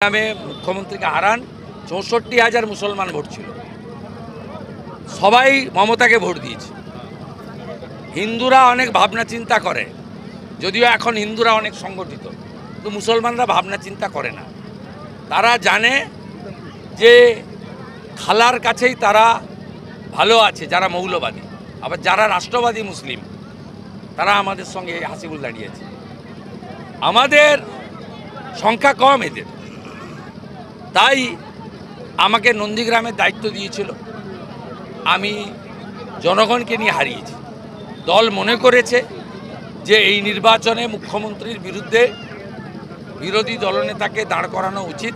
গ্রামে মুখ্যমন্ত্রীকে হারান ৬৪,০০০ মুসলমান ভোট ছিল, সবাই মমতাকে ভোট দিয়েছে। হিন্দুরা অনেক ভাবনা চিন্তা করে, যদিও এখন হিন্দুরা অনেক সংগঠিত, কিন্তু মুসলমানরা ভাবনা চিন্তা করে না। তারা জানে যে খালার কাছেই তারা ভালো আছে, যারা মৌলবাদী। আবার যারা রাষ্ট্রবাদী মুসলিম তারা আমাদের সঙ্গে হাসিবুল দাঁড়িয়েছে। আমাদের সংখ্যা কম এদের, তাই আমাকে নন্দীগ্রামের দায়িত্ব দিয়েছিল। আমি জনগণকে নিয়ে হারিয়েছি। দল মনে করেছে যে এই নির্বাচনে মুখ্যমন্ত্রীর বিরুদ্ধে বিরোধী দলনেতাকে দাঁড় করানো উচিত।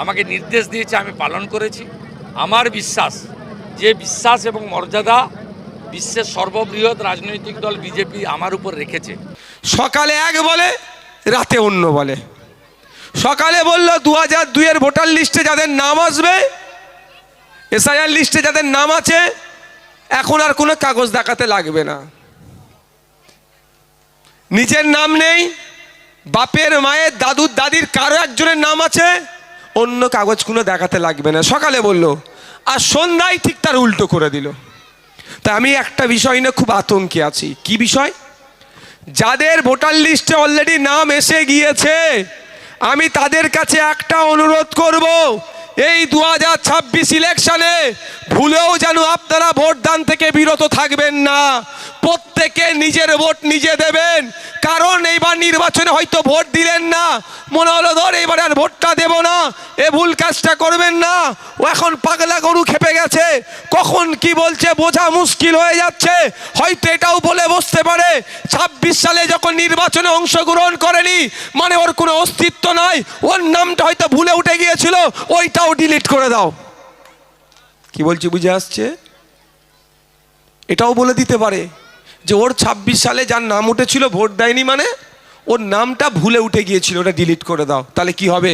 আমাকে নির্দেশ দিয়েছে, আমি পালন করেছি। আমার বিশ্বাস, যে বিশ্বাস এবং মর্যাদা বিশ্বের সর্ববৃহৎ রাজনৈতিক দল বিজেপি আমার উপর রেখেছে। সকালে এক বলে, রাতে অন্য বলে। সকালে বলল 2002-এর ভোটার লিস্টে যাদের নাম আসবে, এসআইআর লিস্টে যাদের নাম আছে, এখন আর কোনো কাগজ দেখাতে লাগবে না। নিজের নাম নেই, বাপের মায়ের দাদুর দাদির কারো একজনের নাম আছে, অন্য কাগজ কোনো দেখাতে লাগবে না, সকালে বলল। আর সন্ধ্যায় ঠিক তার উল্টো করে দিল। তা আমি একটা বিষয় নিয়ে খুব আতঙ্কে আছি। কি বিষয়? যাদের ভোটার লিস্টে অলরেডি নাম এসে গিয়েছে, আমি তাদের কাছে একটা অনুরোধ করব, এই 2026 ইলেকশনে ভুলেও যেন আপনারা ভোটদান থেকে বিরত থাকবেন না। প্রত্যেকে নিজের ভোট নিজে দেবেন। কারণ এইবার নির্বাচনে হয়তো ভোট দিলেন না, মনে হলো ধর এবার আর ভোটটা দেব না, এ ভুল কাজটা করবেন না। ও এখন পাগলা গরু খেপে গেছে, কখন কি বলছে বোঝা মুশকিল হয়ে যাচ্ছে। হয়তো এটাও বলে বসতে পারে 26 সালে যখন নির্বাচনে অংশগ্রহণ করেনি মানে ওর কোনো অস্তিত্ব নাই, ওর নামটা হয়তো ভুলে উঠে গিয়েছিল, ওইটাও ডিলিট করে দাও। কি বলছি বুঝে আসছে? এটাও বলে দিতে পারে যে ওর 26 সালে যার নাম উঠেছিল ভোট দেয়নি মানে ওর নামটা ভুলে উঠে গিয়েছিল, ওটা ডিলিট করে দাও। তাহলে কি হবে?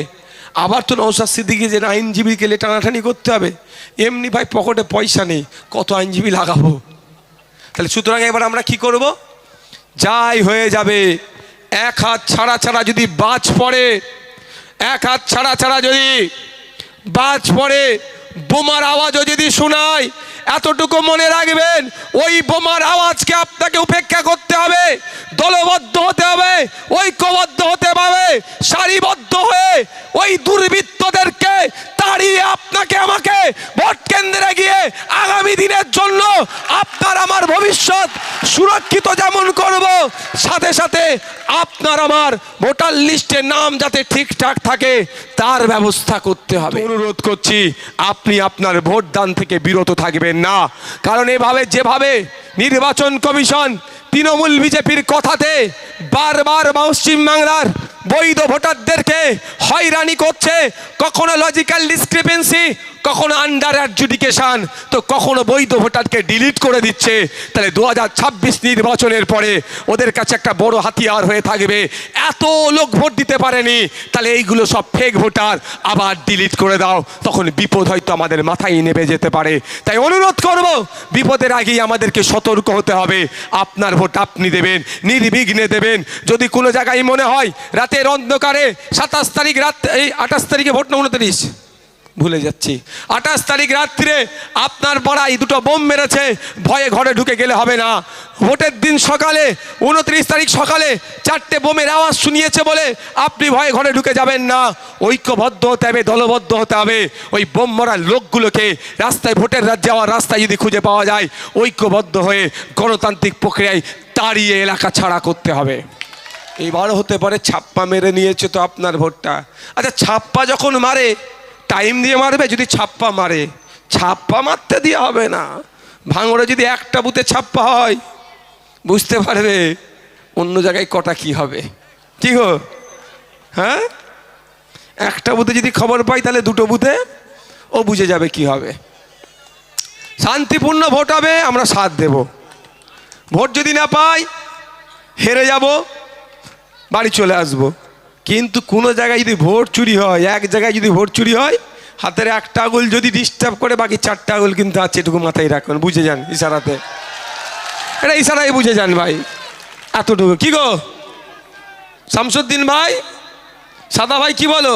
আবার তো নওশাদ সিদ্দিকী যে আইনজীবীকে টানাটানি করতে হবে। এমনি ভাই পকেটে পয়সা নেই, কত আইনজীবী লাগাবো? তাহলে সুতরাং এবার আমরা কি করব? যাই হয়ে যাবে, এক হাত ছাড়া ছাড়া যদি বাজ পড়ে, এক হাত ছাড়া ছাড়া যদি বাজ পড়ে, বোমার আওয়াজও যদি শোনায়, এতটুকু মনে রাখবেন, ওই বোমার আওয়াজকে আপনাকে উপেক্ষা করতে হবে, দলবদ্ধ হতে হবে, ঐক্যবদ্ধ হতে হবে, সারিবদ্ধ হয়ে ওই দুর্বৃত্তদেরকে তাড়িয়ে আপনাকে আমাকে ভোট কেন্দ্রে গিয়ে আগামী দিনের জন্য আপনার আমার ভবিষ্যৎ সুরক্ষিত যেমন করব, সাথে সাথে আপনার আমার ভোটার লিস্টে নাম যাতে ঠিকঠাক থাকে তার ব্যবস্থা করতে হবে। অনুরোধ করছি, আপনি আপনার ভোটদান থেকে বিরত থাকবেন না। কারণ এভাবে যেভাবে নির্বাচন কমিশন তৃণমূল বিজেপির কথাতে বারবার পশ্চিমবাংলার বৈধ ভোটারদেরকে হয়রানি করছে, কখনো লজিক্যাল ডিসক্রিপেন্সি, কখনো আন্ডার অ্যাডজুডিকেশন, তো কখনো বৈধ ভোটারকে ডিলিট করে দিচ্ছে। তাহলে 2026 নির্বাচনের পরে ওদের কাছে একটা বড় হাতিয়ার হয়ে থাকবে। এত লোক ভোট দিতে পারেনি, তাহলে এইগুলো সব ফেক ভোটার, আবার ডিলিট করে দাও। তখন বিপদ হয়তো আমাদের মাথায় নেমে যেতে পারে। তাই অনুরোধ করব, বিপদের আগেই আমাদেরকে সতর্ক হতে হবে। আপনার ভোট আপনি দেবেন, নির্বিঘ্নে দেবেন। যদি কোনো জায়গায় মনে হয় রাতের অন্ধকারে 27 তারিখ রাত, এই 28 তারিখে ভোট না 29, ভুলে যাচ্ছি, 28 তারিখ রাত্রে আপনার পাড়ায় দুটো বোম মেরেছে, ভয়ে ঘরে ঢুকে গেলে হবে না। ভোটের দিন সকালে 29 তারিখ সকালে 4টে বোমের আওয়াজ শুনিয়েছে বলে আপনি ভয়ে ঘরে ঢুকে যাবেন না। ঐক্যবদ্ধ হতে হবে, দলবদ্ধ হতে হবে। ওই বোম মারা লোকগুলোকে রাস্তায়, ভোটের যাওয়ার রাস্তায় যদি খুঁজে পাওয়া যায়, ঐক্যবদ্ধ হয়ে গণতান্ত্রিক প্রক্রিয়ায় তাড়িয়ে এলাকা ছাড়া করতে হবে। এবার হতে পারে ছাপ্পা মেরে নিয়েছে তো আপনার ভোটটা। আচ্ছা, ছাপ্পা যখন মারে টাইম দিয়ে মারবে। যদি ছাপ্পা মারে, ছাপ্পা মারতে দিয়ে হবে না। ভাঙড়ে যদি একটা বুথে ছাপ্পা হয়, বুঝতে পারবে অন্য জায়গায় কটা কি হবে। কি গো? হ্যাঁ, একটা বুথে যদি খবর পাই তাহলে দুটো বুথে ও বুঝে যাবে কি হবে। শান্তিপূর্ণ ভোট হবে, আমরা সাথ দেব। ভোট যদি না পাই, হেরে যাব, বাড়ি চলে আসবো। কিন্তু কোনো জায়গায় যদি ভোট চুরি হয়, এক জায়গায় যদি ভোট চুরি হয়, হাতের একটা আঙুল যদি ডিস্টার্ব করে, বাকি 4টে আঙুল কিন্তু আছে, এটুকু মাথায় রাখবেন। বুঝে যান ইশারাতে, এটা ইশারায় বুঝে যান ভাই, এতটুকু। কি গো শামসুদ্দিন ভাই, সাদা ভাই কি বলো?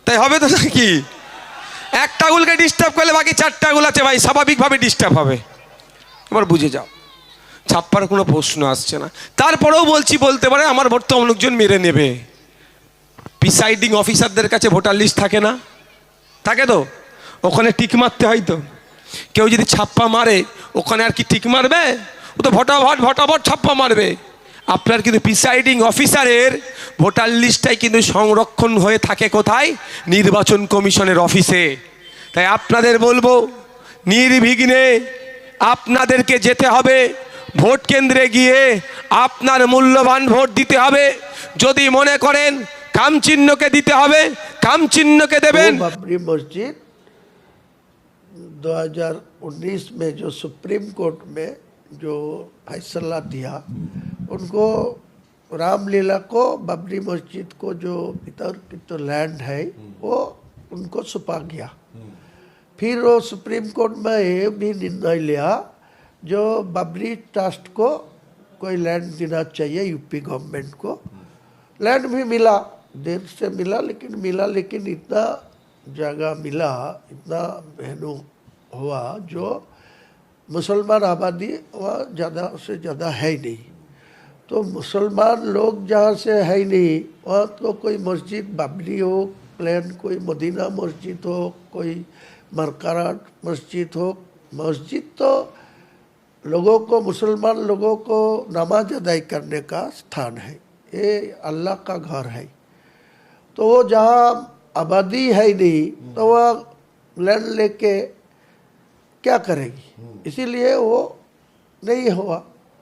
তাই হবে তো নাকি? একটা আঙুলকে ডিস্টার্ব করলে বাকি 4টা আঙুল আছে ভাই, স্বাভাবিকভাবে ডিস্টার্ব হবে। এবার বুঝে যাও, ছাপ্পার কোনো প্রশ্ন আসছে না। তারপরেও বলছি, বলতে পারে আমার ভোট তো লোকজন মেরে নেবে। প্রিসাইডিং অফিসারদের কাছে ভোটার লিস্ট থাকে না? থাকে তো, ওখানে টিক মারতে হয় তো। কেউ যদি ছাপ্পা মারে ওখানে আর কি টিক মারবে? ও তো ভটাভট ছাপ্পা মারবে। আপনার কিন্তু প্রিসাইডিং অফিসারের ভোটার লিস্টটাই কিন্তু সংরক্ষণ হয়ে থাকে কোথায়? নির্বাচন কমিশনের অফিসে। তাই আপনাদের বলবো, নির্বিঘ্নে আপনাদেরকে যেতে হবে ভোট কেন্দ্রে গিয়ে আপনার মূল্যবান ভোট দিতে হবে। যদি মনে করেন কাম চিহ্নকে দিতে হবে, কাম চিহ্নকে দেবেন। बाबरी मस्जिद 2019 में जो सुप्रीम कोर्ट में जो फैसला दिया, उनको रामलीला को बाबरी मस्जिद को जो भीतर की तो लैंड है वो उनको सौंपा गया। फिर वो सुप्रीम कोर्ट में ये भी निर्णय लिया जो बाबरी ट्रस्ट को कोई लैंड देना चाहिए यूपी गवर्नमेंट को। लैंड भी मिला, देर से मिला लेकिन इतना जगह मिला, इतना बहनों हुआ जो मुसलमान आबादी वहाँ ज़्यादा से ज़्यादा है ही नहीं। तो मुसलमान लोग जहाँ से है ही नहीं, वहाँ तो कोई मस्जिद बाबरी हो, प्लान कोई मदीना मस्जिद हो, कोई मरकारा मस्जिद हो। मस्जिद तो लोगों को, मुसलमान लोगों को नमाज अदाई करने का स्थान है, ये अल्लाह का घर है। तो वो जहाँ आबादी है ही नहीं तो वह लैंड लेके क्या करेगी, इसीलिए वो नहीं हुआ।